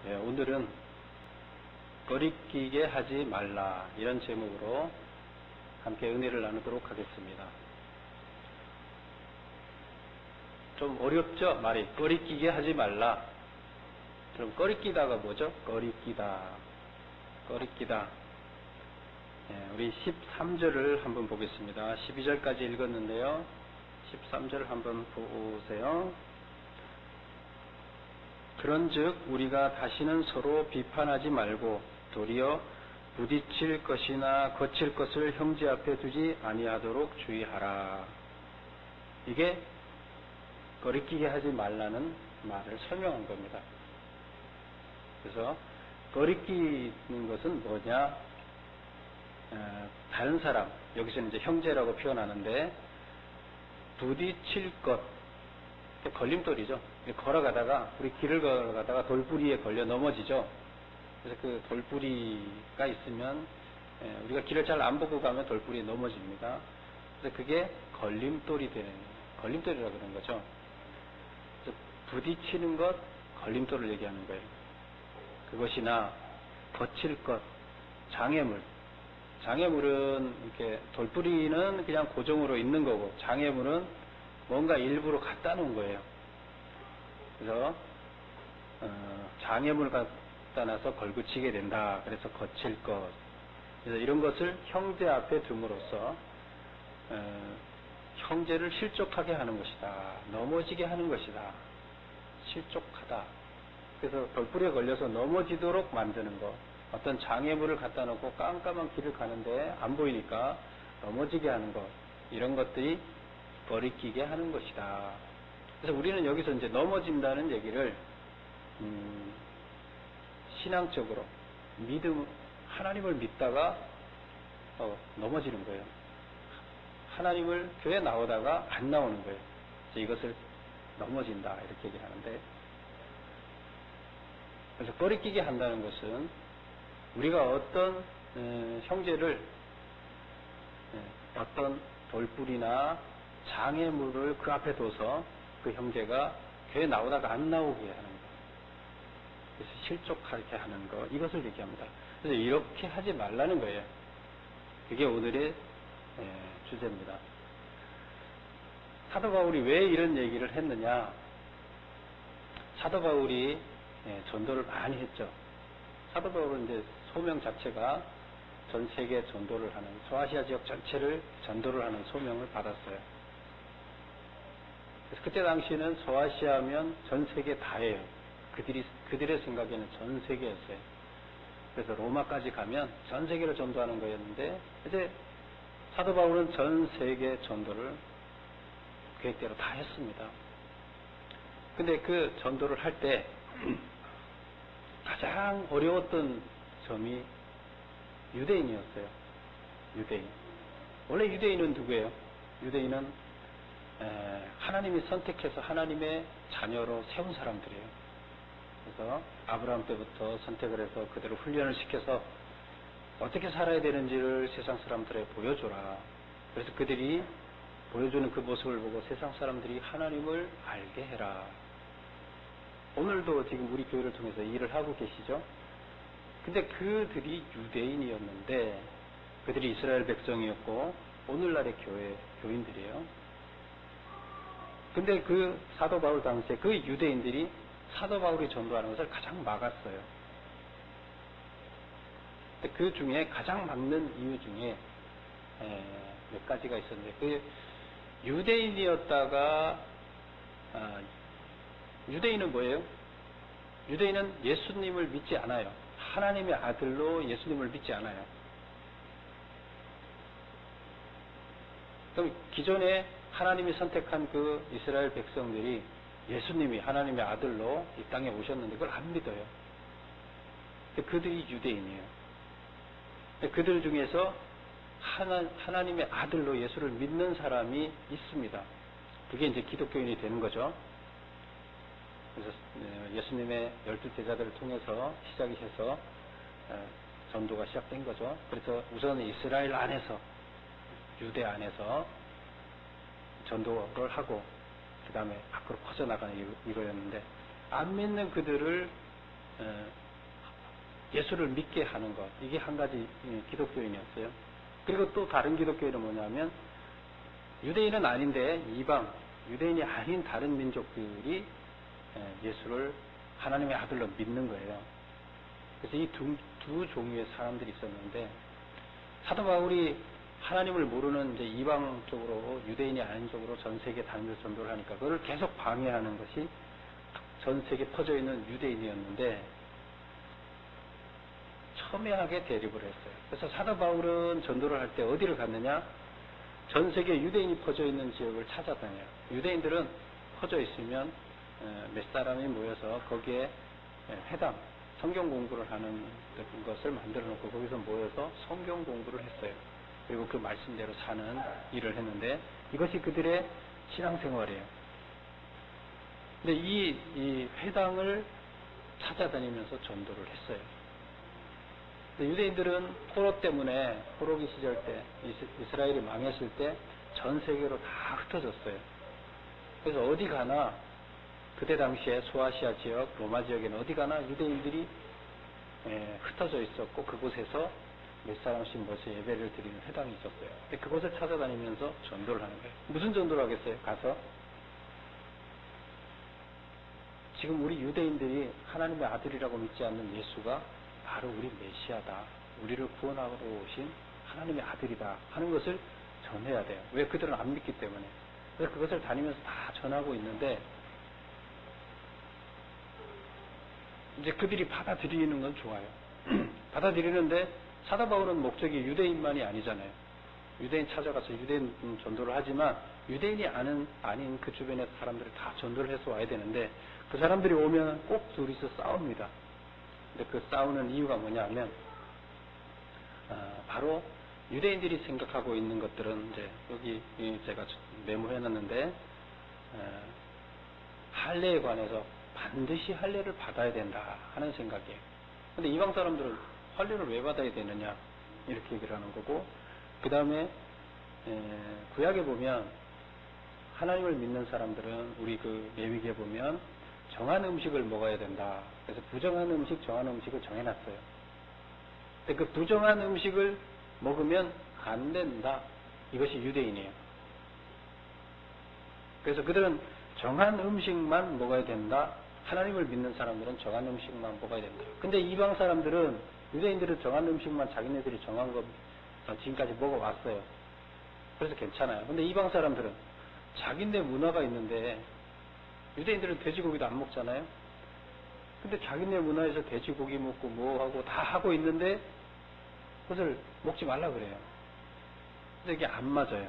오늘은 거리끼게 하지 말라, 이런 제목으로 함께 은혜를 나누도록 하겠습니다. 좀 어렵죠? 말이. 거리끼게 하지 말라. 그럼 거리끼다가 뭐죠? 거리끼다. 우리 13절을 한번 보겠습니다. 12절까지 읽었는데요. 13절 한번 보세요. 그런즉 우리가 다시는 서로 비판하지 말고 도리어 부딪힐 것이나 거칠 것을 형제 앞에 두지 아니하도록 주의하라. 이게 거리끼게 하지 말라는 말을 설명한 겁니다. 그래서 거리끼는 것은 뭐냐? 다른 사람, 여기서는 이제 형제라고 표현하는데, 부딪힐 것, 걸림돌이죠. 걸어가다가, 우리 길을 걸어가다가 돌부리에 걸려 넘어지죠. 그래서 그 돌부리가 있으면, 우리가 길을 잘 안 보고 가면 돌부리에 넘어집니다. 그래서 그게 걸림돌이라고 그러는 거죠. 그래서 부딪히는 것, 걸림돌을 얘기하는 거예요. 그것이나 거칠 것, 장애물은 이렇게 돌부리는 그냥 고정으로 있는 거고, 장애물은 뭔가 일부러 갖다 놓은 거예요. 그래서 장애물 갖다 놔서 걸붙이게 된다. 그래서 거칠 것. 그래서 이런 것을 형제 앞에 둠으로써 형제를 실족하게 하는 것이다. 넘어지게 하는 것이다. 실족하다. 그래서 돌부리에 걸려서 넘어지도록 만드는 것. 어떤 장애물을 갖다 놓고 깜깜한 길을 가는데 안 보이니까 넘어지게 하는 것. 이런 것들이 거리끼게 하는 것이다. 그래서 우리는 여기서 이제 넘어진다는 얘기를 신앙적으로 하나님을 믿다가 넘어지는 거예요. 하나님을 교회 나오다가 안 나오는 거예요. 그래서 이것을 넘어진다, 이렇게 얘기하는데, 그래서 거리끼게 한다는 것은 우리가 어떤 형제를 어떤 돌불이나 장애물을 그 앞에 둬서 그 형제가 교회 나오다가 안 나오게 하는 것, 그래서 실족하게 하는 것, 이것을 얘기합니다. 그래서 이렇게 하지 말라는 거예요. 그게 오늘의 주제입니다. 사도 바울이 왜 이런 얘기를 했느냐? 사도 바울이 전도를 많이 했죠. 사도 바울은 이제 소명 자체가 전 세계 전도를 하는, 소아시아 지역 전체를 전도를 하는 소명을 받았어요. 그래서 그때 당시에는 소아시아면 전 세계 다예요. 그들의 생각에는 전 세계였어요. 그래서 로마까지 가면 전 세계를 전도하는 거였는데, 이제 사도 바울은 전 세계 전도를 계획대로 다 했습니다. 근데 그 전도를 할 때 가장 어려웠던 점이 유대인이었어요. 유대인. 원래 유대인은 누구예요? 유대인은 하나님이 선택해서 하나님의 자녀로 세운 사람들이에요. 그래서 아브라함 때부터 선택을 해서 그대로 훈련을 시켜서 어떻게 살아야 되는지를 세상 사람들에 보여줘라. 그래서 그들이 보여주는 그 모습을 보고 세상 사람들이 하나님을 알게 해라. 오늘도 지금 우리 교회를 통해서 일을 하고 계시죠? 근데 그들이 유대인이었는데, 그들이 이스라엘 백성이었고, 오늘날의 교인들이에요. 근데 그 사도 바울 당시에 그 유대인들이 사도 바울이 전도하는 것을 가장 막았어요. 근데 그 중에 가장 막는 이유 중에 몇 가지가 있었는데, 그 유대인이었다가, 유대인은 뭐예요? 유대인은 예수님을 믿지 않아요. 하나님의 아들로 예수님을 믿지 않아요. 그럼 기존에 하나님이 선택한 그 이스라엘 백성들이 예수님이 하나님의 아들로 이 땅에 오셨는데 그걸 안 믿어요. 그들이 유대인이에요. 그들 중에서 하나님의 아들로 예수를 믿는 사람이 있습니다. 그게 이제 기독교인이 되는 거죠. 그래서 예수님의 12제자들을 통해서 시작이 해서 전도가 시작된 거죠. 그래서 우선 이스라엘 안에서, 유대 안에서 전도를 하고 그 다음에 밖으로 퍼져나가는 이거였는데, 안 믿는 그들을 예수를 믿게 하는 것, 이게 한 가지 기독교인이었어요. 그리고 또 다른 기독교인은 뭐냐면 유대인은 아닌데 이방, 유대인이 아닌 다른 민족들이 예수를 하나님의 아들로 믿는 거예요. 그래서 이 두 종류의 사람들이 있었는데, 사도 바울이 하나님을 모르는 이제 이방 쪽으로, 유대인이 아닌 쪽으로 전 세계 다니면서 전도를 하니까 그걸 계속 방해하는 것이 전 세계에 퍼져 있는 유대인이었는데 첨예하게 대립을 했어요. 그래서 사도 바울은 전도를 할 때 어디를 갔느냐? 전 세계 유대인이 퍼져 있는 지역을 찾아다녀요. 유대인들은 퍼져 있으면 몇 사람이 모여서 거기에 회당, 성경 공부를 하는 것을 만들어 놓고 거기서 모여서 성경 공부를 했어요. 그리고 그 말씀대로 사는 일을 했는데 이것이 그들의 신앙생활이에요. 근데 이 회당을 찾아다니면서 전도를 했어요. 유대인들은 포로 때문에, 포로기 시절 때, 이스라엘이 망했을 때 전 세계로 다 흩어졌어요. 그래서 어디 가나, 그때 당시에 소아시아 지역, 로마 지역에는 어디 가나 유대인들이 흩어져 있었고, 그곳에서 몇 사람씩 모여서 예배를 드리는 회당이 있었어요. 근데 그곳을 찾아다니면서 전도를 하는 거예요. 무슨 전도를 하겠어요? 가서 지금 우리 유대인들이 하나님의 아들이라고 믿지 않는 예수가 바로 우리 메시아다, 우리를 구원하러 오신 하나님의 아들이다 하는 것을 전해야 돼요. 왜? 그들은 안 믿기 때문에. 그래서 그것을 다니면서 다 전하고 있는데 이제 그들이 받아들이는 건 좋아요. 받아들이는데 사도 바울은 목적이 유대인만이 아니잖아요. 유대인 찾아가서 유대인 전도를 하지만 유대인이 아닌 그 주변의 사람들을 다 전도를 해서 와야 되는데 그 사람들이 오면 꼭 둘이서 싸웁니다. 근데 그 싸우는 이유가 뭐냐면 바로 유대인들이 생각하고 있는 것들은 이제 여기 제가 메모해놨는데 할례에 관해서 반드시 할례를 받아야 된다 하는 생각이에요. 근데 이방 사람들은 할례를 왜 받아야 되느냐 이렇게 얘기를 하는 거고, 그 다음에 구약에 보면 하나님을 믿는 사람들은 우리 그 레위기에 보면 정한 음식을 먹어야 된다. 그래서 부정한 음식, 정한 음식을 정해놨어요. 근데 그 부정한 음식을 먹으면 안 된다. 이것이 유대인이에요. 그래서 그들은 정한 음식만 먹어야 된다. 하나님을 믿는 사람들은 정한 음식만 먹어야 된다. 근데 이방 사람들은, 유대인들은 정한 음식만 자기네들이 정한 거 지금까지 먹어왔어요. 그래서 괜찮아요. 근데 이방 사람들은 자기네 문화가 있는데, 유대인들은 돼지고기도 안 먹잖아요. 근데 자기네 문화에서 돼지고기 먹고 뭐하고 다 하고 있는데 그것을 먹지 말라 그래요. 근데 이게 안 맞아요.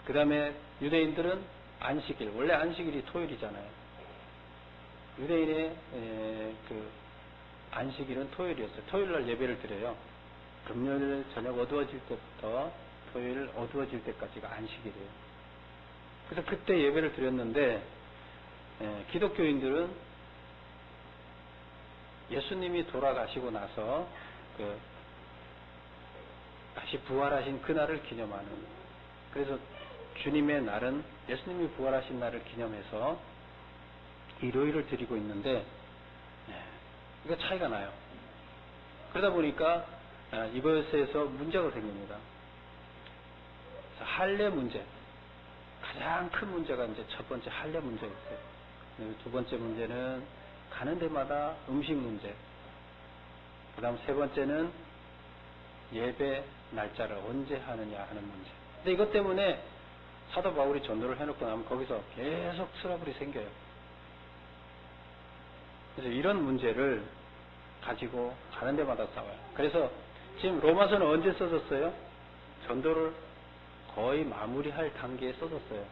그 다음에 유대인들은 안식일, 원래 안식일이 토요일이잖아요. 유대인의 그 안식일은 토요일이었어요. 토요일날 예배를 드려요. 금요일 저녁 어두워질 때부터 토요일 어두워질 때까지가 안식일이에요. 그래서 그때 예배를 드렸는데 기독교인들은 예수님이 돌아가시고 나서 다시 부활하신 그날을 기념하는, 그래서 주님의 날은 예수님이 부활하신 날을 기념해서 일요일을 드리고 있는데 이거 차이가 나요. 그러다 보니까 이것에서 문제가 생깁니다. 할례 문제, 가장 큰 문제가 이제 첫 번째 할례 문제였어요. 두 번째 문제는 가는 데마다 음식 문제. 그 다음 세 번째는 예배 날짜를 언제 하느냐 하는 문제. 근데 이것 때문에 사도 바울이 전도를 해놓고 나면 거기서 계속 트러블이 생겨요. 그래서 이런 문제를 가지고 가는 데마다 싸워요. 그래서 지금 로마서는 언제 써졌어요? 전도를 거의 마무리할 단계에 써졌어요.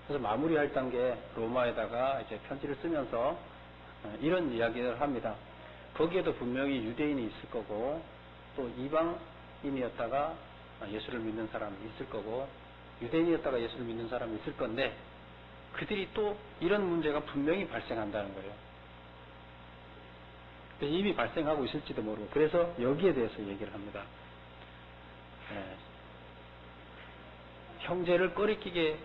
그래서 마무리할 단계에 로마에다가 이제 편지를 쓰면서 이런 이야기를 합니다. 거기에도 분명히 유대인이 있을 거고 또 이방인이었다가 예수를 믿는 사람이 있을 거고 유대인이었다가 예수를 믿는 사람이 있을 건데 그들이 또 이런 문제가 분명히 발생한다는 거예요. 이미 발생하고 있을지도 모르고, 그래서 여기에 대해서 얘기를 합니다. 형제를 꺼리끼게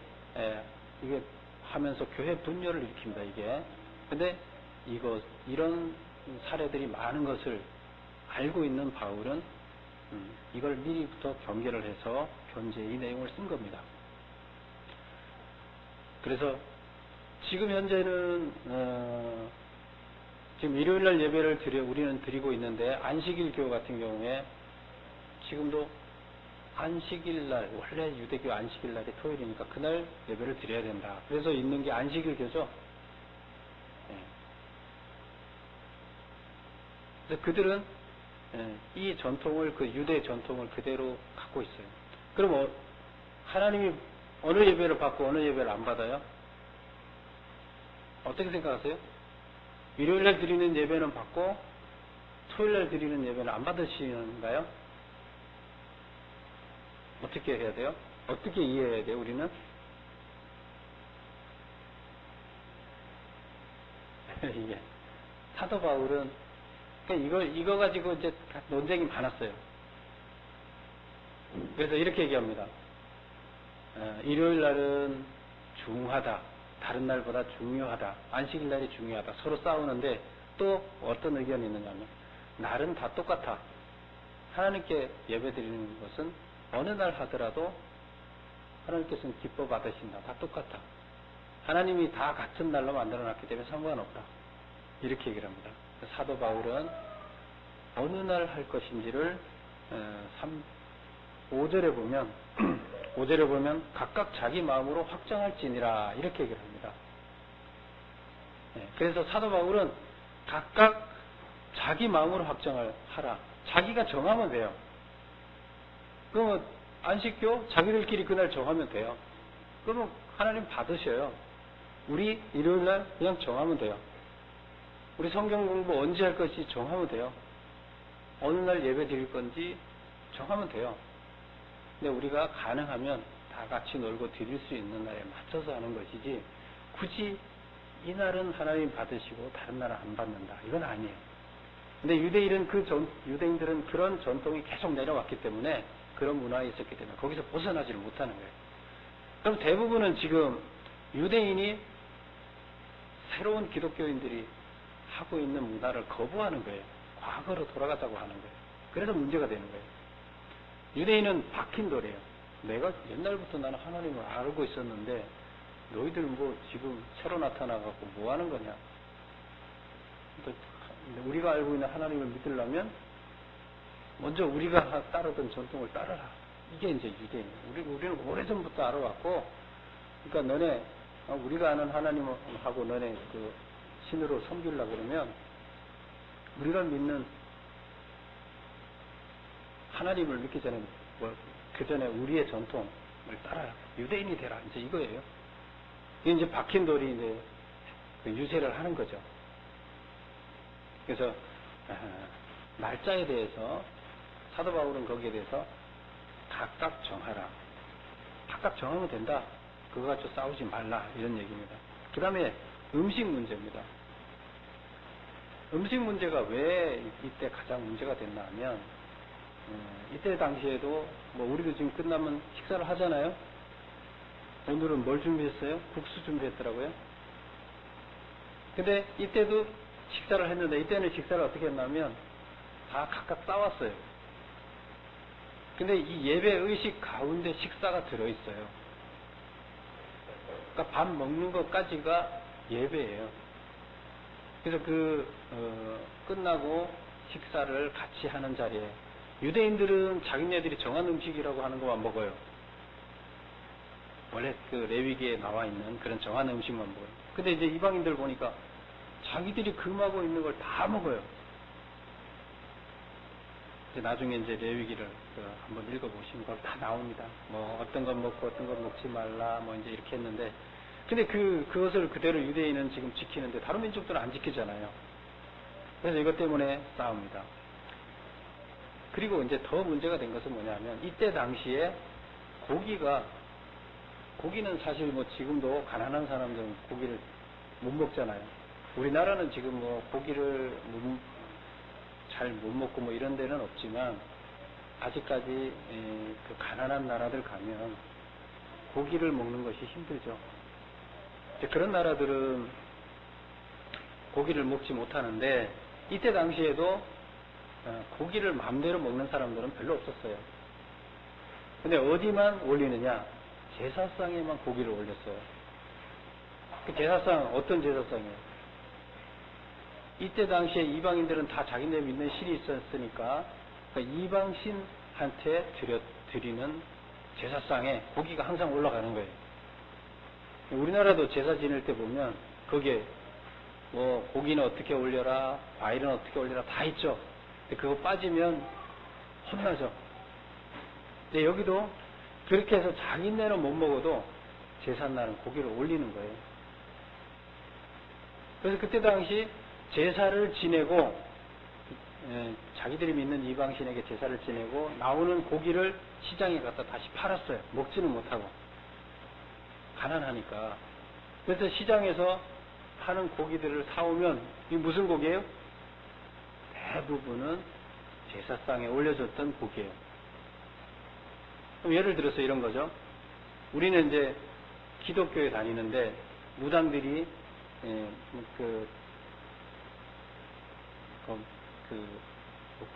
이게 하면서 교회 분열을 일으킵니다. 이게. 근데 이런 사례들이 많은 것을 알고 있는 바울은 이걸 미리부터 경계를 해서 편지에 이 내용을 쓴 겁니다. 그래서 지금 현재는 지금 일요일날 예배를 우리는 드리고 있는데, 안식일 교회 같은 경우에 지금도 안식일날, 원래 유대교 안식일날이 토요일이니까 그날 예배를 드려야 된다. 그래서 있는 게 안식일교죠. 그래서 그들은 이 전통을, 그 유대 전통을 그대로 갖고 있어요. 그럼 하나님이 어느 예배를 받고 어느 예배를 안 받아요? 어떻게 생각하세요? 일요일날 드리는 예배는 받고 토요일날 드리는 예배는 안 받으시는가요? 어떻게 해야 돼요? 어떻게 이해해야 돼요, 우리는? 이게 사도 바울은 이거 가지고 이제 논쟁이 많았어요. 그래서 이렇게 얘기합니다. 일요일 날은 중하다. 다른 날보다 중요하다. 안식일 날이 중요하다. 서로 싸우는데 또 어떤 의견이 있느냐면, 날은 다 똑같아. 하나님께 예배 드리는 것은 어느 날 하더라도 하나님께서는 기뻐 받으신다. 다 똑같아. 하나님이 다 같은 날로 만들어 놨기 때문에 상관없다. 이렇게 얘기를 합니다. 사도 바울은 어느 날 할 것인지를 5절에 보면 각각 자기 마음으로 확정할지니라, 이렇게 얘기를 합니다. 그래서 사도 바울은 각각 자기 마음으로 확정을 하라. 자기가 정하면 돼요. 그러면 안식교 자기들끼리 그날 정하면 돼요. 그러면 하나님 받으셔요. 우리 일요일날 그냥 정하면 돼요. 우리 성경 공부 언제 할 것이 정하면 돼요. 어느 날 예배 드릴 건지 정하면 돼요. 근데 우리가 가능하면 다 같이 놀고 드릴 수 있는 날에 맞춰서 하는 것이지, 굳이 이 날은 하나님 받으시고 다른 날은 안 받는다, 이건 아니에요. 근데 유대인들은 그런 전통이 계속 내려왔기 때문에, 그런 문화에 있었기 때문에 거기서 벗어나지를 못하는 거예요. 그럼 대부분은 지금 유대인이 새로운 기독교인들이 하고 있는 문화를 거부하는 거예요. 과거로 돌아가자고 하는 거예요. 그래서 문제가 되는 거예요. 유대인은 박힌 돌이에요. 내가 옛날부터 나는 하나님을 알고 있었는데 너희들 뭐 지금 새로 나타나갖고 뭐 하는 거냐. 우리가 알고 있는 하나님을 믿으려면 먼저 우리가 따르던 전통을 따르라. 이게 이제 유대인이에요. 우리는 오래전부터 알아왔고, 그러니까 너네 우리가 아는 하나님하고 너네 그 신으로 섬기려고 그러면 우리가 믿는 하나님을 믿기 전에 그 전에 우리의 전통을 따라라. 유대인이 되라. 이제 이거예요. 이게 이제 박힌 돌이 이제 유세를 하는 거죠. 그래서 날짜에 대해서 사도 바울은 거기에 대해서 각각 정하라. 각각 정하면 된다. 그거 가지고 싸우지 말라, 이런 얘기입니다. 그 다음에 음식 문제입니다. 음식 문제가 왜 이때 가장 문제가 됐나 하면, 이때 당시에도 우리도 지금 끝나면 식사를 하잖아요. 오늘은 뭘 준비했어요? 국수 준비했더라고요. 근데 이때도 식사를 했는데, 이때는 식사를 어떻게 했냐면 다 각각 싸왔어요. 근데 이 예배 의식 가운데 식사가 들어있어요. 그러니까 밥 먹는 것까지가 예배예요. 그래서 끝나고 식사를 같이 하는 자리에, 유대인들은 자기네들이 정한 음식이라고 하는 것만 먹어요. 원래 그 레위기에 나와 있는 그런 정한 음식만 먹어요. 근데 이제 이방인들 보니까 자기들이 금하고 있는 걸 다 먹어요. 이제 나중에 이제 레위기를 한번 읽어보시면 거기 다 나옵니다. 어떤 건 먹고 어떤 건 먹지 말라, 이제 이렇게 했는데, 근데 그것을 그대로 유대인은 지금 지키는데 다른 민족들은 안 지키잖아요. 그래서 이것 때문에 싸웁니다. 그리고 이제 더 문제가 된 것은 뭐냐면, 이때 당시에 고기는 사실 지금도 가난한 사람들은 고기를 못 먹잖아요. 우리나라는 지금 고기를 잘 못 먹고 이런 데는 없지만, 아직까지 그 가난한 나라들 가면 고기를 먹는 것이 힘들죠. 이제 그런 나라들은 고기를 먹지 못하는데, 이때 당시에도 고기를 마음대로 먹는 사람들은 별로 없었어요. 근데 어디만 올리느냐? 제사상에만 고기를 올렸어요. 그 제사상, 어떤 제사상이에요? 이때 당시에 이방인들은 다 자기네 믿는 신이 있었으니까, 그러니까 이방신한테 드리는 제사상에 고기가 항상 올라가는 거예요. 우리나라도 제사 지낼 때 보면 거기에 뭐 고기는 어떻게 올려라, 과일은 어떻게 올려라 다 있죠. 근데 그거 빠지면 혼나죠. 근데 여기도 그렇게 해서 자기네는 못 먹어도 제삿날은 고기를 올리는 거예요. 그래서 그때 당시 제사를 지내고, 자기들이 믿는 이방신에게 제사를 지내고 나오는 고기를 시장에 갖다 다시 팔았어요. 먹지는 못하고, 가난하니까. 그래서 시장에서 파는 고기들을 사오면 이게 무슨 고기예요? 대부분은 제사상에 올려줬던 고기예요. 그럼 예를 들어서 이런 거죠. 우리는 이제 기독교에 다니는데 무당들이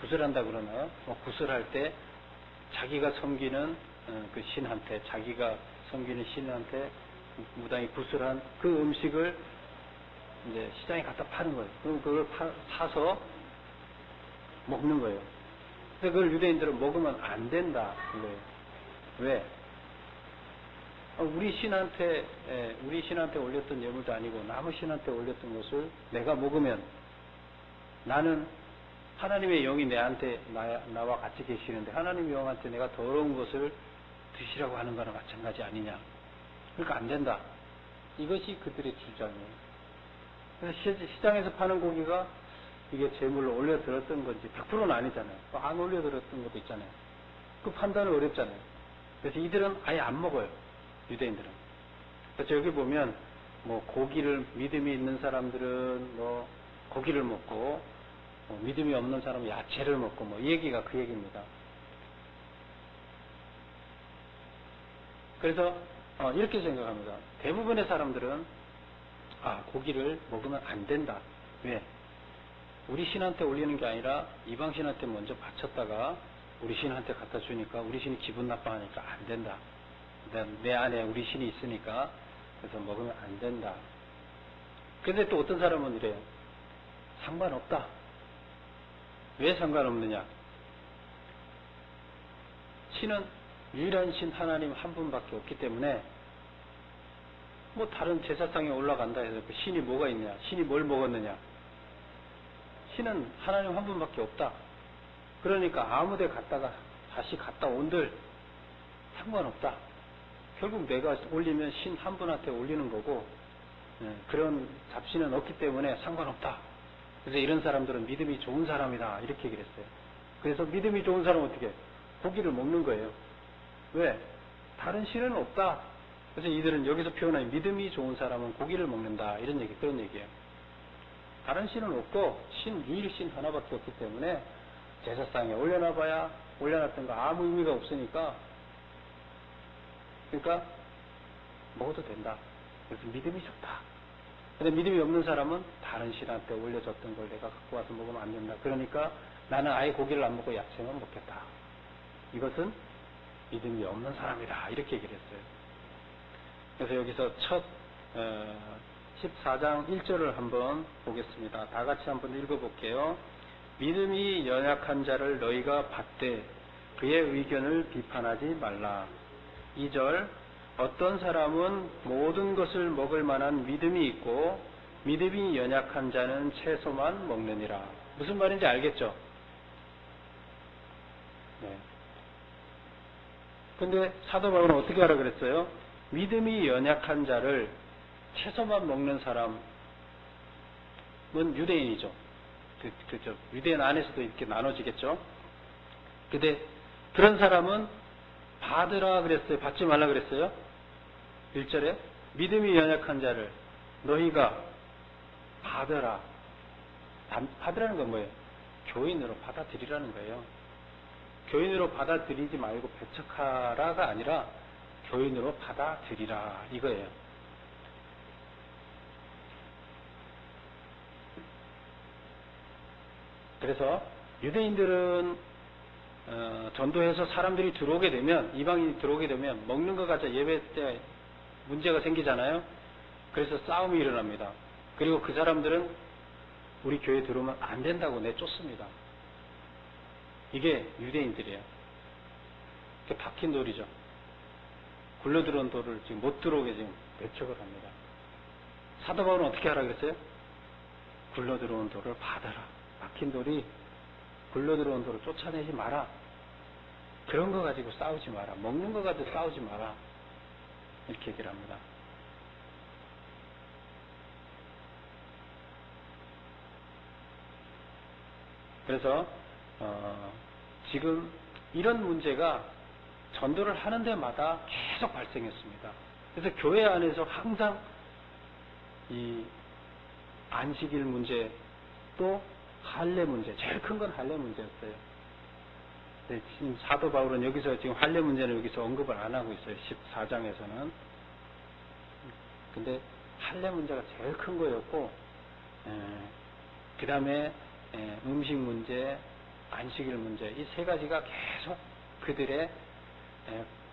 구슬한다 그러나요? 구슬할 때 자기가 섬기는 그 신한테, 자기가 섬기는 신한테 무당이 구슬한 그 음식을 이제 시장에 갖다 파는 거예요. 그럼 그걸 사서 먹는 거예요. 근데 그걸 유대인들은 먹으면 안 된다. 그거예요. 왜? 우리 신한테 올렸던 예물도 아니고 남의 신한테 올렸던 것을 내가 먹으면 나는 하나님의 영이 내한테 나와 같이 계시는데 하나님의 영한테 내가 더러운 것을 드시라고 하는 거랑 마찬가지 아니냐. 그러니까 안 된다. 이것이 그들의 주장이에요. 그래서 시장에서 파는 고기가 이게 제물로 올려들었던 건지 100%는 아니잖아요. 안 올려들었던 것도 있잖아요. 그 판단은 어렵잖아요. 그래서 이들은 아예 안 먹어요. 유대인들은. 그래서 여기 보면 뭐 고기를 믿음이 있는 사람들은 뭐 고기를 먹고 믿음이 없는 사람은 야채를 먹고 뭐 이 얘기가 그 얘기입니다. 그래서 이렇게 생각합니다. 대부분의 사람들은 고기를 먹으면 안 된다. 왜? 우리 신한테 올리는 게 아니라 이방 신한테 먼저 바쳤다가 우리 신한테 갖다 주니까 우리 신이 기분 나빠하니까 안 된다. 내 안에 우리 신이 있으니까 그래서 먹으면 안 된다. 근데 또 어떤 사람은 이래요. 상관없다. 왜 상관없느냐? 신은 유일한 신 하나님 한 분밖에 없기 때문에 뭐 다른 제사상에 올라간다 해서 그 신이 뭐가 있냐? 신이 뭘 먹었느냐? 신은 하나님 한 분밖에 없다. 그러니까 아무데 갔다가 다시 갔다 온들 상관없다. 결국 내가 올리면 신 한 분한테 올리는 거고 그런 잡신은 없기 때문에 상관없다. 그래서 이런 사람들은 믿음이 좋은 사람이다. 이렇게 얘기를 했어요. 그래서 믿음이 좋은 사람은 어떻게? 고기를 먹는 거예요. 왜? 다른 신은 없다. 그래서 이들은 여기서 표현한 믿음이 좋은 사람은 고기를 먹는다. 이런 얘기, 그런 얘기예요. 다른 신은 없고 유일 신 하나밖에 없기 때문에 제사상에 올려놔봐야 올려놨던 거 아무 의미가 없으니까 그러니까 먹어도 된다. 그래서 믿음이 좋다. 근데 믿음이 없는 사람은 다른 신한테 올려줬던 걸 내가 갖고 와서 먹으면 안 된다. 그러니까 나는 아예 고기를 안 먹고 야채만 먹겠다. 이것은 믿음이 없는 사람이다. 이렇게 얘기를 했어요. 그래서 여기서 첫 14장 1절을 한번 보겠습니다. 다 같이 한번 읽어볼게요. 믿음이 연약한 자를 너희가 받되 그의 의견을 비판하지 말라. 2절 어떤 사람은 모든 것을 먹을 만한 믿음이 있고 믿음이 연약한 자는 채소만 먹느니라. 무슨 말인지 알겠죠? 네. 근데 사도 바울은 어떻게 하라 그랬어요? 믿음이 연약한 자를 채소만 먹는 사람은 유대인이죠. 그죠. 유대인 안에서도 이렇게 나눠지겠죠. 근데 그런 사람은 받으라 그랬어요? 받지 말라 그랬어요? 1절에 믿음이 연약한 자를 너희가 받으라. 받으라는 건 뭐예요? 교인으로 받아들이라는 거예요. 교인으로 받아들이지 말고 배척하라가 아니라 교인으로 받아들이라 이거예요. 그래서 유대인들은 전도해서 사람들이 들어오게 되면, 이방인이 들어오게 되면 먹는 거 가지고 예배 때 문제가 생기잖아요. 그래서 싸움이 일어납니다. 그리고 그 사람들은 우리 교회에 들어오면 안 된다고 내쫓습니다. 이게 유대인들이에요. 이게 박힌 돌이죠. 굴러들어온 돌을 지금 못 들어오게 지금 배척을 합니다. 사도 바울은 어떻게 하라 그랬어요? 굴러들어온 돌을 받아라. 박힌 돌이 굴러들어온 돌을 쫓아내지 마라. 그런 거 가지고 싸우지 마라. 먹는 거 가지고 싸우지 마라. 이렇게 얘기를 합니다. 그래서 지금 이런 문제가 전도를 하는 데마다 계속 발생했습니다. 그래서 교회 안에서 항상 이 안식일 문제, 또 할례 문제, 제일 큰 건 할례 문제였어요. 네, 지금 사도 바울은 여기서 지금 할례 문제는 여기서 언급을 안 하고 있어요. 14장에서는. 근데 할례 문제가 제일 큰 거였고, 그 다음에 음식 문제, 안식일 문제, 이 세 가지가 계속 그들의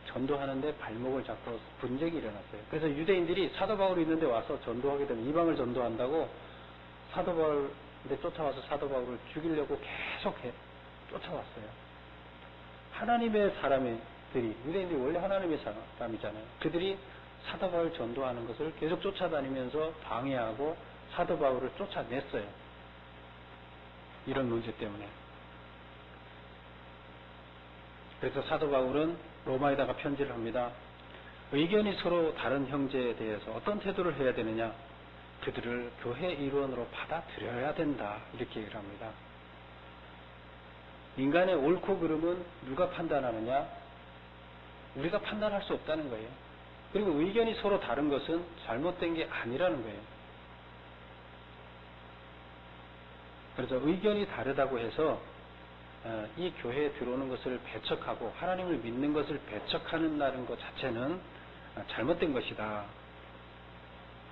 전도하는데 발목을 잡고 분쟁이 일어났어요. 그래서 유대인들이 사도 바울이 있는데 와서 전도하게 되면 이방을 전도한다고 사도 바울한테 쫓아와서 사도 바울을 죽이려고 계속 쫓아왔어요. 하나님의 사람들이, 유대인들이 원래 하나님의 사람이잖아요. 그들이 사도 바울 전도하는 것을 계속 쫓아다니면서 방해하고 사도 바울을 쫓아냈어요. 이런 문제 때문에. 그래서 사도 바울은 로마에다가 편지를 합니다. 의견이 서로 다른 형제에 대해서 어떤 태도를 해야 되느냐? 그들을 교회 일원으로 받아들여야 된다. 이렇게 얘기를 합니다. 인간의 옳고 그름은 누가 판단하느냐? 우리가 판단할 수 없다는 거예요. 그리고 의견이 서로 다른 것은 잘못된 게 아니라는 거예요. 그래서 의견이 다르다고 해서 이 교회에 들어오는 것을 배척하고 하나님을 믿는 것을 배척하는 것 자체는 잘못된 것이다.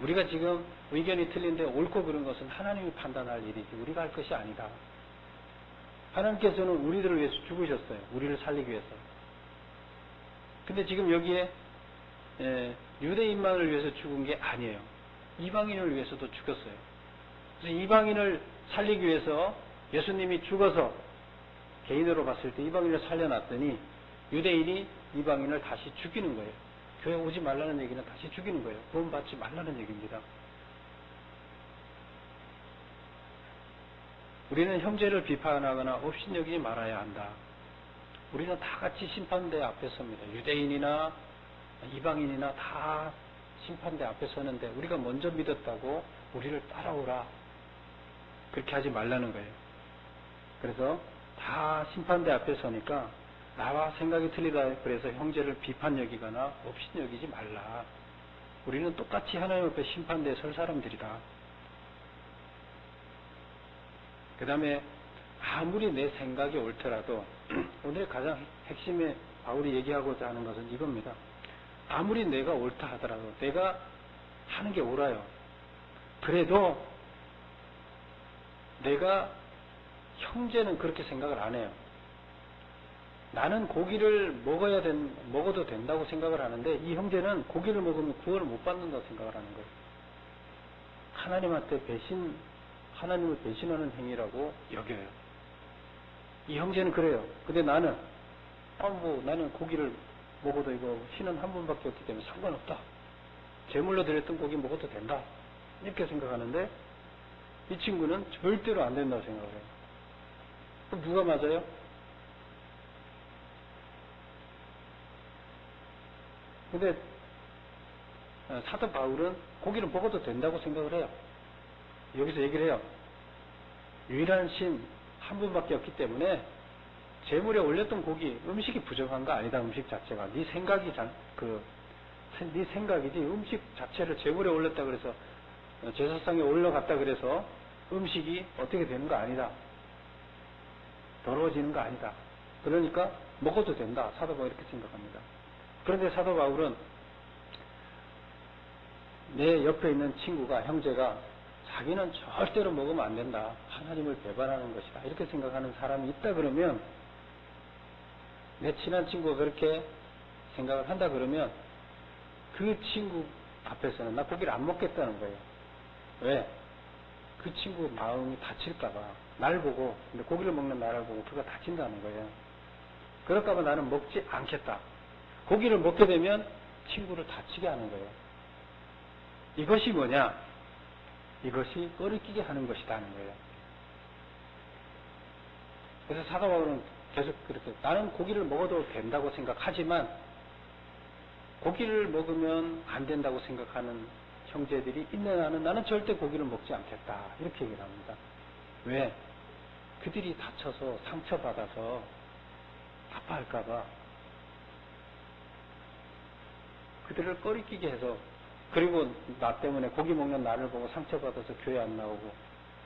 우리가 지금 의견이 틀린데 옳고 그른 것은 하나님이 판단할 일이지 우리가 할 것이 아니다. 하나님께서는 우리들을 위해서 죽으셨어요. 우리를 살리기 위해서. 근데 지금 여기에 유대인만을 위해서 죽은 게 아니에요. 이방인을 위해서도 죽였어요. 그래서 이방인을 살리기 위해서 예수님이 죽어서 개인으로 봤을 때 이방인을 살려놨더니 유대인이 이방인을 다시 죽이는 거예요. 교회 오지 말라는 얘기는 다시 죽이는 거예요. 구원 받지 말라는 얘기입니다. 우리는 형제를 비판하거나 업신여기지 말아야 한다. 우리는 다 같이 심판대 앞에 섭니다. 유대인이나 이방인이나 다 심판대 앞에 서는데 우리가 먼저 믿었다고 우리를 따라오라. 그렇게 하지 말라는 거예요. 그래서 다 심판대 앞에 서니까 나와 생각이 틀리다 그래서 형제를 비판 여기거나 업신 여기지 말라. 우리는 똑같이 하나님 앞에 심판대에 설 사람들이다. 그 다음에 아무리 내 생각이 옳더라도 오늘 가장 핵심에 바울이 얘기하고자 하는 것은 이겁니다. 아무리 내가 옳다 하더라도 내가 하는 게 옳아요. 그래도 내가 형제는 그렇게 생각을 안 해요. 나는 고기를 먹어도 된다고 생각을 하는데 이 형제는 고기를 먹으면 구원을 못 받는다고 생각을 하는 거예요. 하나님을 배신하는 행위라고 여겨요. 이 형제는 그래요. 근데 나는 나는 고기를 먹어도 이거 신은 한 번밖에 없기 때문에 상관없다. 제물로 드렸던 고기 먹어도 된다. 이렇게 생각하는데 이 친구는 절대로 안 된다고 생각을 해요. 그럼 누가 맞아요? 근데 사도 바울은 고기를 먹어도 된다고 생각을 해요. 여기서 얘기를 해요. 유일한 신 한 분밖에 없기 때문에 제물에 올렸던 고기, 음식이 부족한 거 아니다. 음식 자체가 네 생각이지 음식 자체를 제물에 올렸다 그래서 제사상에 올라갔다 그래서 음식이 어떻게 되는 거 아니다. 더러워지는 거 아니다. 그러니까 먹어도 된다. 사도 바울이 이렇게 생각합니다. 그런데 사도 바울은 내 옆에 있는 친구가, 형제가 자기는 절대로 먹으면 안 된다. 하나님을 배반하는 것이다. 이렇게 생각하는 사람이 있다 그러면, 내 친한 친구가 그렇게 생각을 한다 그러면 그 친구 앞에서는 나 고기를 안 먹겠다는 거예요. 왜? 그 친구 마음이 다칠까봐. 날 보고, 근데 고기를 먹는 나를 보고 그가 다친다는 거예요. 그럴까봐 나는 먹지 않겠다. 고기를 먹게 되면 친구를 다치게 하는 거예요. 이것이 뭐냐? 이것이 꺼리끼게 하는 것이다 하는 거예요. 그래서 사도 바울은 계속 그렇게, 나는 고기를 먹어도 된다고 생각하지만 고기를 먹으면 안 된다고 생각하는 형제들이 있는 한은 나는 절대 고기를 먹지 않겠다. 이렇게 얘기를 합니다. 왜? 그들이 다쳐서 상처받아서 아파할까봐 그들을 꺼리끼게 해서, 그리고 나 때문에 고기 먹는 나를 보고 상처받아서 교회 안 나오고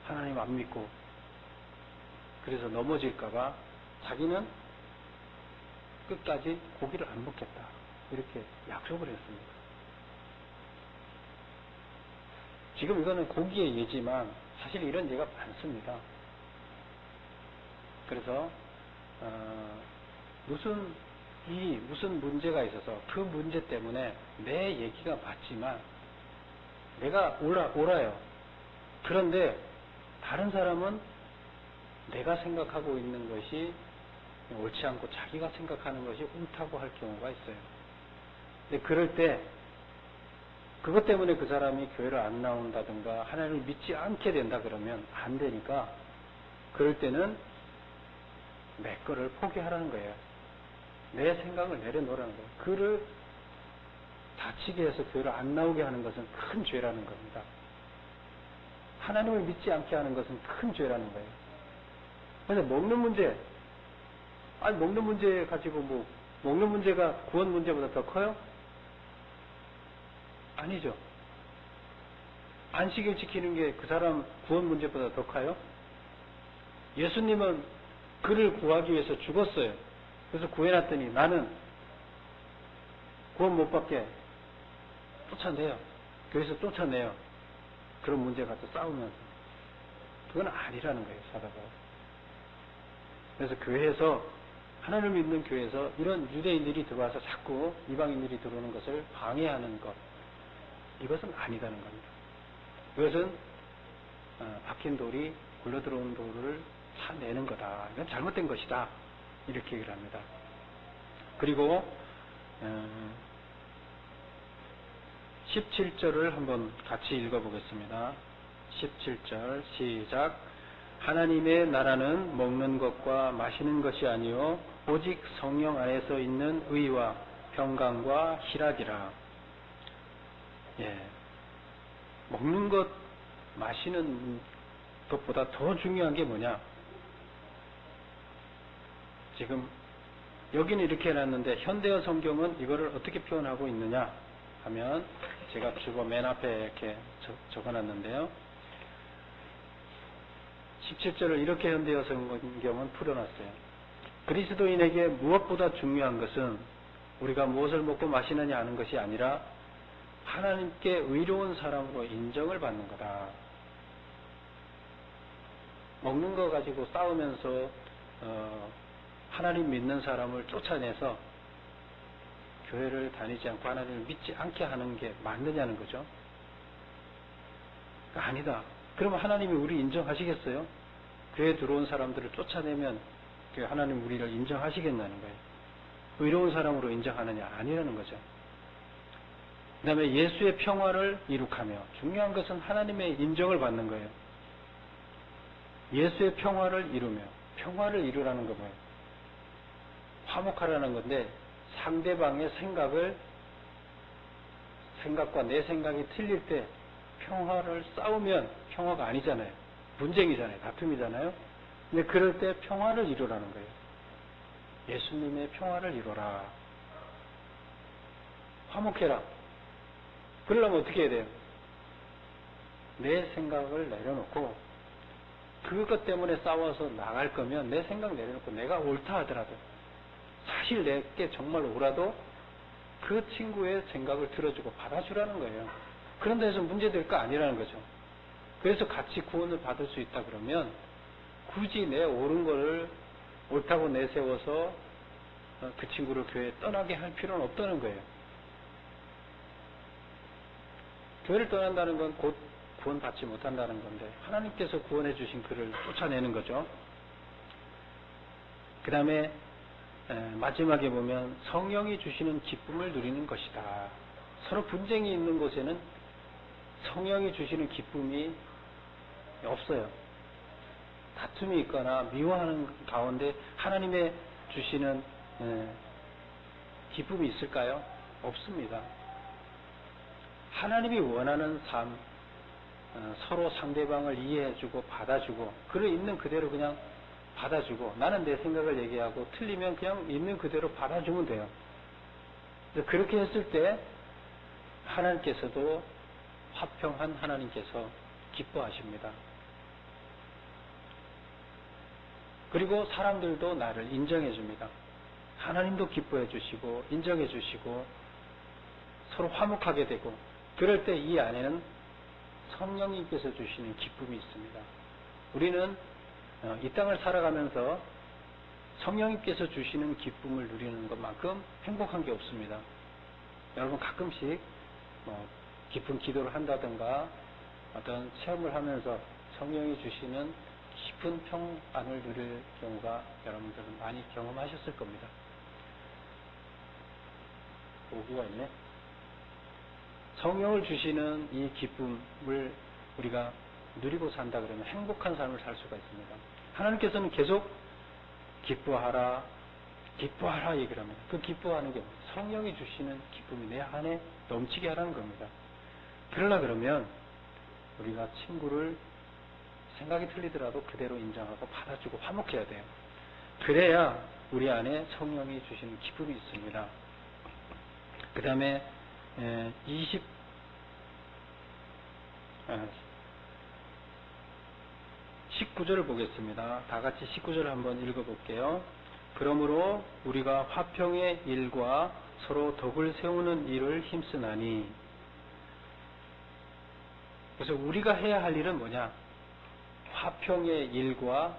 하나님 안 믿고 그래서 넘어질까봐 자기는 끝까지 고기를 안 먹겠다. 이렇게 약속을 했습니다. 지금 이거는 고기의 예지만 사실 이런 예가 많습니다. 그래서 무슨 문제가 있어서 그 문제 때문에 내 얘기가 맞지만 내가 옳아요. 그런데 다른 사람은 내가 생각하고 있는 것이 옳지 않고 자기가 생각하는 것이 옳다고 할 경우가 있어요. 근데 그럴 때 그것 때문에 그 사람이 교회를 안 나온다든가 하나님을 믿지 않게 된다 그러면 안 되니까, 그럴 때는 내 거를 포기하라는 거예요. 내 생각을 내려놓으라는 거예요. 그를 다치게 해서 교회를 안 나오게 하는 것은 큰 죄라는 겁니다. 하나님을 믿지 않게 하는 것은 큰 죄라는 거예요. 그래서 먹는 문제, 먹는 문제 가지고 먹는 문제가 구원 문제보다 더 커요? 아니죠. 안식일 지키는 게 그 사람 구원 문제보다 더 커요? 예수님은 그를 구하기 위해서 죽었어요. 그래서 구해놨더니 나는 구원 못 받게 쫓아내요. 교회에서 쫓아내요. 그런 문제 갖고 싸우면서. 그건 아니라는 거예요, 사도가. 그래서 교회에서, 하나님을 믿는 교회에서 이런 유대인들이 들어와서 자꾸 이방인들이 들어오는 것을 방해하는 것, 이것은 아니다는 겁니다. 이것은 박힌 돌이 굴러들어온 돌을 차내는 거다. 이건 잘못된 것이다. 이렇게 얘기를 합니다. 그리고 17절을 한번 같이 읽어보겠습니다. 17절 시작. 하나님의 나라는 먹는 것과 마시는 것이 아니요 오직 성령 안에서 있는 의와 평강과 희락이라. 먹는 것, 마시는 것보다 더 중요한 게 뭐냐? 지금 여기는 이렇게 해놨는데 현대어 성경은 이거를 어떻게 표현하고 있느냐 하면, 제가 주보 맨 앞에 이렇게 적어놨는데요. 17절을 이렇게 현대어 성경은 풀어놨어요. 그리스도인에게 무엇보다 중요한 것은 우리가 무엇을 먹고 마시느냐 하는 것이 아니라 하나님께 의로운 사람으로 인정을 받는 거다. 먹는 거 가지고 싸우면서 하나님 믿는 사람을 쫓아내서 교회를 다니지 않고 하나님을 믿지 않게 하는 게 맞느냐는 거죠. 아니다. 그러면 하나님이 우리 인정하시겠어요? 교회에 들어온 사람들을 쫓아내면 하나님 우리를 인정하시겠냐는 거예요. 의로운 사람으로 인정하느냐? 아니라는 거죠. 그 다음에 예수의 평화를 이룩하며, 중요한 것은 하나님의 인정을 받는 거예요. 예수의 평화를 이루며, 평화를 이루라는 거 뭐예요? 화목하라는 건데, 상대방의 생각과 내 생각이 틀릴 때 평화를 싸우면 평화가 아니잖아요. 분쟁이잖아요. 다툼이잖아요. 근데 그럴 때 평화를 이루라는 거예요. 예수님의 평화를 이루라. 화목해라. 그러려면 어떻게 해야 돼요? 내 생각을 내려놓고, 그것 때문에 싸워서 나갈 거면 내 생각 내려놓고 내가 옳다 하더라도, 사실 내게 정말 옳아도 그 친구의 생각을 들어주고 받아주라는 거예요. 그런 데서 문제될 거 아니라는 거죠. 그래서 같이 구원을 받을 수 있다 그러면 굳이 내 옳은 거를 옳다고 내세워서 그 친구를 교회에 떠나게 할 필요는 없다는 거예요. 교회를 떠난다는 건 곧 구원받지 못한다는 건데 하나님께서 구원해 주신 그를 쫓아내는 거죠. 그 다음에 마지막에 보면 성령이 주시는 기쁨을 누리는 것이다. 서로 분쟁이 있는 곳에는 성령이 주시는 기쁨이 없어요. 다툼이 있거나 미워하는 가운데 하나님의 주시는 기쁨이 있을까요? 없습니다. 하나님이 원하는 삶, 서로 상대방을 이해해주고 받아주고 그를 있는 그대로 그냥 받아주고 나는 내 생각을 얘기하고 틀리면 그냥 있는 그대로 받아주면 돼요. 그렇게 했을 때 하나님께서도 화평한 하나님께서 기뻐하십니다. 그리고 사람들도 나를 인정해 줍니다. 하나님도 기뻐해 주시고 인정해 주시고 서로 화목하게 되고 그럴 때 이 안에는 성령님께서 주시는 기쁨이 있습니다. 우리는 이 땅을 살아가면서 성령님께서 주시는 기쁨을 누리는 것만큼 행복한 게 없습니다. 여러분 가끔씩 깊은 기도를 한다든가 어떤 체험을 하면서 성령이 주시는 깊은 평안을 누릴 경우가 여러분들은 많이 경험하셨을 겁니다. 오기가 있네. 성령을 주시는 이 기쁨을 우리가 누리고 산다 그러면 행복한 삶을 살 수가 있습니다. 하나님께서는 계속 기뻐하라, 기뻐하라 얘기를 합니다. 그 기뻐하는 게 성령이 주시는 기쁨이 내 안에 넘치게 하라는 겁니다. 그러려 그러면 우리가 친구를 생각이 틀리더라도 그대로 인정하고 받아주고 화목해야 돼요. 그래야 우리 안에 성령이 주시는 기쁨이 있습니다. 그 다음에 19절을 보겠습니다. 다 같이 19절 한번 읽어볼게요. 그러므로 우리가 화평의 일과 서로 덕을 세우는 일을 힘쓰나니. 그래서 우리가 해야 할 일은 뭐냐? 화평의 일과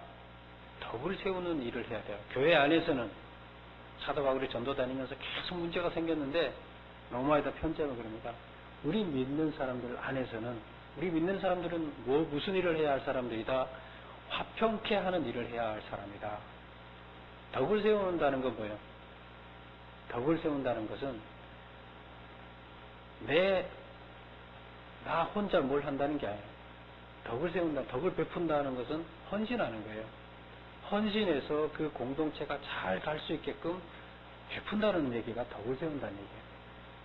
덕을 세우는 일을 해야 돼요. 교회 안에서는 사도 바울이 전도 다니면서 계속 문제가 생겼는데 로마에다 편지하면 그럽니다. 우리 믿는 사람들 안에서는 우리 믿는 사람들은 무슨 일을 해야 할 사람들이다? 화평케 하는 일을 해야 할 사람이다. 덕을 세운다는 건 뭐예요? 덕을 세운다는 것은 나 혼자 뭘 한다는 게 아니에요. 덕을 세운다, 덕을 베푼다는 것은 헌신하는 거예요. 헌신해서 그 공동체가 잘 갈 수 있게끔 베푼다는 얘기가 덕을 세운다는 얘기예요.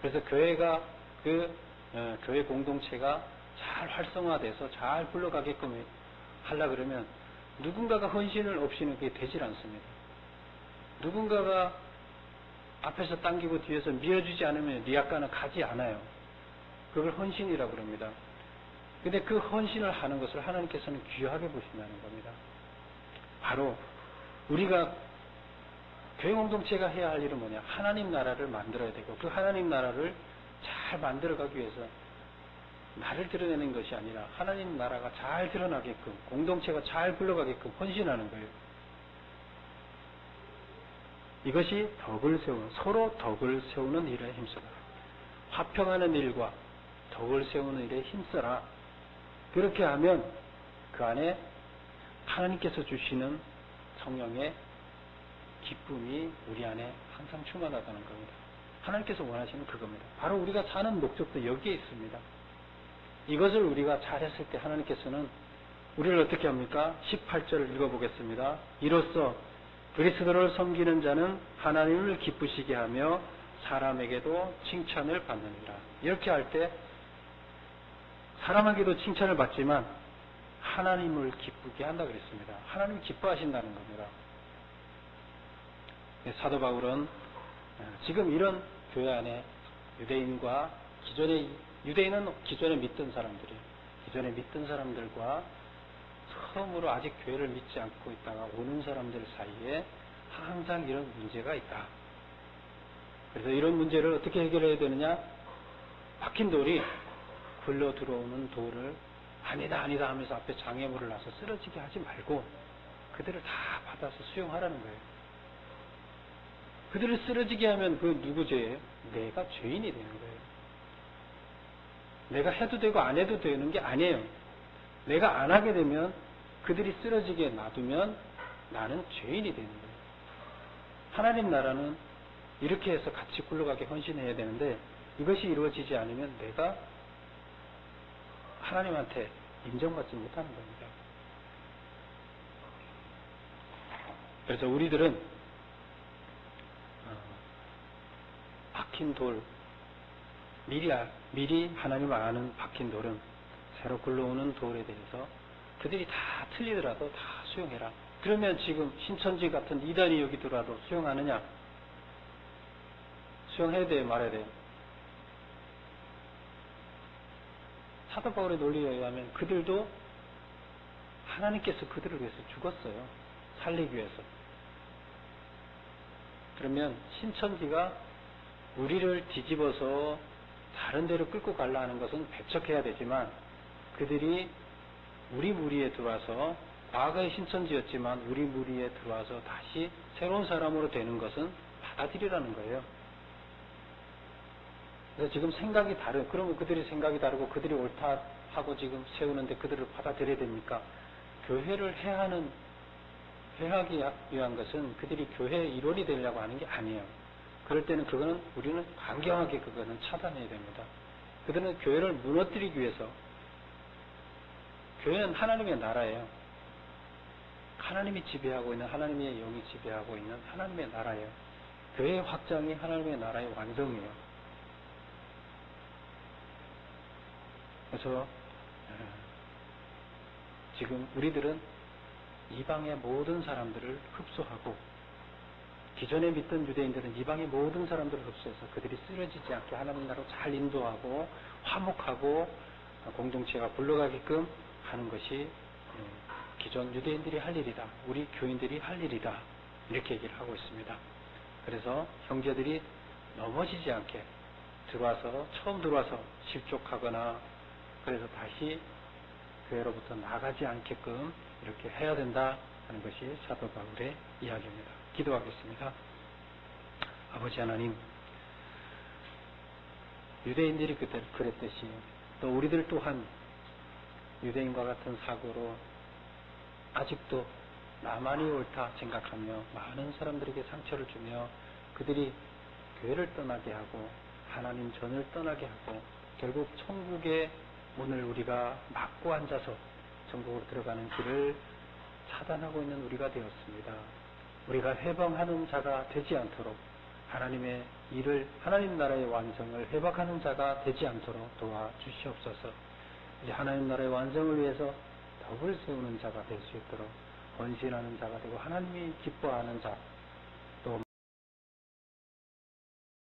그래서 교회가 교회 공동체가 잘 활성화돼서 잘 굴러가게끔 하려 그러면 누군가가 헌신을 없이는 그게 되질 않습니다. 누군가가 앞에서 당기고 뒤에서 밀어주지 않으면 네 아까는 가지 않아요. 그걸 헌신이라고 그럽니다. 근데 그 헌신을 하는 것을 하나님께서는 귀하게 보신다는 겁니다. 바로 우리가 교회 공동체가 해야 할 일은 뭐냐? 하나님 나라를 만들어야 되고 그 하나님 나라를 잘 만들어가기 위해서 나를 드러내는 것이 아니라 하나님 나라가 잘 드러나게끔 공동체가 잘 굴러가게끔 헌신하는 거예요. 이것이 서로 덕을 세우는 일에 힘써라. 화평하는 일과 덕을 세우는 일에 힘써라. 그렇게 하면 그 안에 하나님께서 주시는 성령의 기쁨이 우리 안에 항상 충만하다는 겁니다. 하나님께서 원하시는 그겁니다. 바로 우리가 사는 목적도 여기에 있습니다. 이것을 우리가 잘했을 때 하나님께서는 우리를 어떻게 합니까? 18절을 읽어보겠습니다. 이로써 그리스도를 섬기는 자는 하나님을 기쁘시게 하며 사람에게도 칭찬을 받느니라. 이렇게 할 때 사람에게도 칭찬을 받지만 하나님을 기쁘게 한다 그랬습니다. 하나님이 기뻐하신다는 겁니다. 사도 바울은 지금 이런 교회 안에 유대인과 유대인은 기존에 믿던 사람들이에요. 기존에 믿던 사람들과 처음으로 아직 교회를 믿지 않고 있다가 오는 사람들 사이에 항상 이런 문제가 있다. 그래서 이런 문제를 어떻게 해결해야 되느냐? 박힌 돌이 굴러 들어오는 돌을 아니다 아니다 하면서 앞에 장애물을 놔서 쓰러지게 하지 말고 그들을 다 받아서 수용하라는 거예요. 그들을 쓰러지게 하면 그 누구 죄예요? 내가 죄인이 되는 거예요. 내가 해도 되고 안 해도 되는 게 아니에요. 내가 안 하게 되면 그들이 쓰러지게 놔두면 나는 죄인이 되는 거예요. 하나님 나라는 이렇게 해서 같이 굴러가게 헌신해야 되는데 이것이 이루어지지 않으면 내가 하나님한테 인정받지 못하는 겁니다. 그래서 우리들은 박힌 돌, 미리 하나님을 아는 박힌 돌은 새로 굴러오는 돌에 대해서 그들이 다 틀리더라도 다 수용해라. 그러면 지금 신천지 같은 이단이 여기 들어와도 수용하느냐? 수용해야 돼요, 말아야 돼요? 사도 바울의 논리에 의하면 그들도 하나님께서 그들을 위해서 죽었어요. 살리기 위해서. 그러면 신천지가 우리를 뒤집어서 다른 데로 끌고 가려 하는 것은 배척해야 되지만 그들이 우리 무리에 들어와서 과거의 신천지였지만 우리 무리에 들어와서 다시 새로운 사람으로 되는 것은 받아들이라는 거예요. 그래서 지금 생각이 그러면 그들이 생각이 다르고 그들이 옳다 하고 지금 세우는데 그들을 받아들여야 됩니까? 교회를 회하기 위한 것은 그들이 교회의 일원이 되려고 하는 게 아니에요. 그럴 때는 우리는 강경하게 그거는 차단해야 됩니다. 그들은 교회를 무너뜨리기 위해서, 교회는 하나님의 나라예요. 하나님이 지배하고 있는, 하나님의 영이 지배하고 있는 하나님의 나라예요. 교회의 확장이 하나님의 나라의 완성이에요. 그래서 지금 우리들은 이방의 모든 사람들을 흡수하고, 기존에 믿던 유대인들은 이방의 모든 사람들을 흡수해서 그들이 쓰러지지 않게 하나님 나라로 잘 인도하고 화목하고 공동체가 굴러가게끔 하는 것이 기존 유대인들이 할 일이다. 우리 교인들이 할 일이다. 이렇게 얘기를 하고 있습니다. 그래서 형제들이 넘어지지 않게 처음 들어와서 실족하거나 그래서 다시 교회로부터 나가지 않게끔 이렇게 해야 된다 하는 것이 사도 바울의 이야기입니다. 기도하겠습니다. 아버지 하나님, 유대인들이 그랬듯이 또 우리들 또한 유대인과 같은 사고로 아직도 나만이 옳다 생각하며 많은 사람들에게 상처를 주며 그들이 교회를 떠나게 하고 하나님 전을 떠나게 하고 결국 천국의 문을 우리가 막고 앉아서 천국으로 들어가는 길을 차단하고 있는 우리가 되었습니다. 우리가 회방하는 자가 되지 않도록 하나님의 일을, 하나님 나라의 완성을 회복하는 자가 되지 않도록 도와주시옵소서. 이제 하나님 나라의 완성을 위해서 덕을 세우는 자가 될 수 있도록 헌신하는 자가 되고 하나님이 기뻐하는 자,